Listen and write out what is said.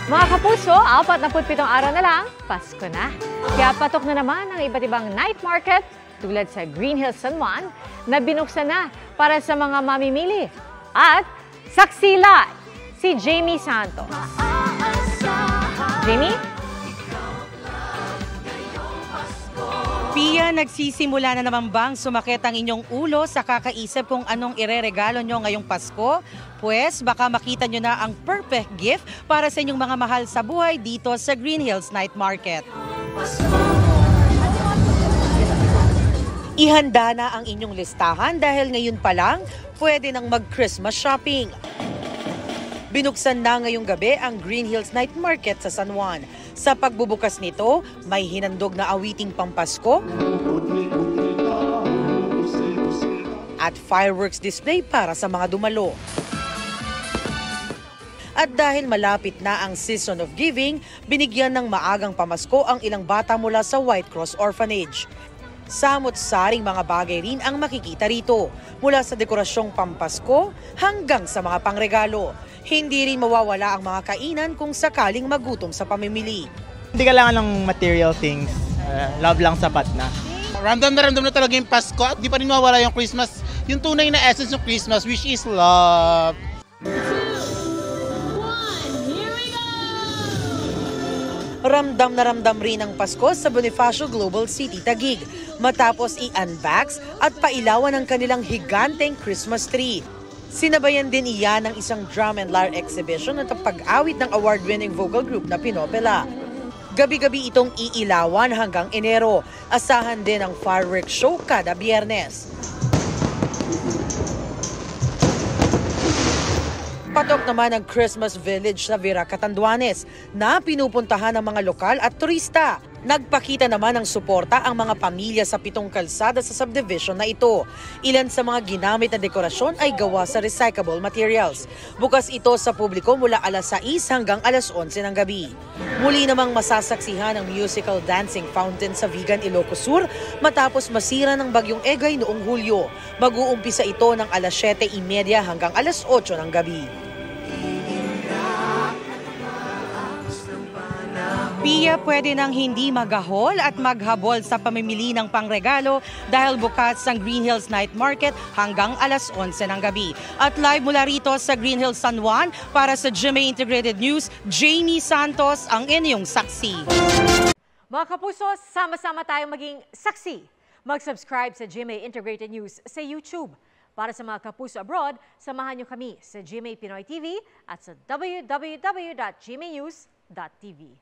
Mga kapuso, 47 araw na lang, Pasko na. Kaya patok na naman ang iba't ibang night market tulad sa Green Hills San Juan na binuksan na para sa mga mamimili. At saksila si Jamie Santos. Jamie? Pia, nagsisimula na naman bang sumakit ang inyong ulo sa kakaisip kung anong ireregalo nyo ngayong Pasko? Pues baka makita nyo na ang perfect gift para sa inyong mga mahal sa buhay dito sa Green Hills Night Market. Ihanda na ang inyong listahan dahil ngayon pa lang pwede nang mag-Christmas shopping. Binuksan na ngayong gabi ang Green Hills Night Market sa San Juan. Sa pagbubukas nito, may hinandog na awiting pampasko at fireworks display para sa mga dumalo. At dahil malapit na ang Season of Giving, binigyan ng maagang pamasko ang ilang bata mula sa White Cross Orphanage. Samot-saring mga bagay rin ang makikita rito, mula sa dekorasyong pampasko hanggang sa mga pangregalo. Hindi rin mawawala ang mga kainan kung sakaling magutom sa pamimili. Hindi kailangan ng material things, love lang sapat na. Ramdam na talaga yung Pasko at di pa rin mawala yung Christmas, yung tunay na essence ng Christmas, which is love. Ramdam na ramdam rin ang Pasko sa Bonifacio Global City, Taguig, matapos i-unbox at pailawan ang kanilang higanteng Christmas tree. Sinabayan din iyan ng isang drum and lyre exhibition at pag-awit ng award-winning vocal group na Pinopela. Gabi-gabi itong iilawan hanggang Enero. Asahan din ang fireworks show kada Biyernes. Patok naman ang Christmas Village sa Vera, Catanduanes na pinupuntahan ng mga lokal at turista. Nagpakita naman ng suporta ang mga pamilya sa 7 kalsada sa subdivision na ito. Ilan sa mga ginamit na dekorasyon ay gawa sa recyclable materials. Bukas ito sa publiko mula alas 6 hanggang alas 11 ng gabi. Muli namang masasaksihan ang musical dancing fountain sa Vigan, Ilocos Sur matapos masira ng bagyong Egay noong Hulyo. Mag-uumpisa ito ng alas 7:30 hanggang alas 8 ng gabi. Pia, pwede nang hindi maghahol at maghabol sa pamimili ng pangregalo dahil bukas ang Green Hills Night Market hanggang alas 11 ng gabi. At live mula rito sa Green Hills San Juan para sa GMA Integrated News, Jamie Santos ang inyong saksi. Mga kapuso, sama-sama tayong maging saksi. Mag-subscribe sa GMA Integrated News sa YouTube. Para sa mga kapuso abroad, samahan niyo kami sa GMA Pinoy TV at sa www.gmanews.tv.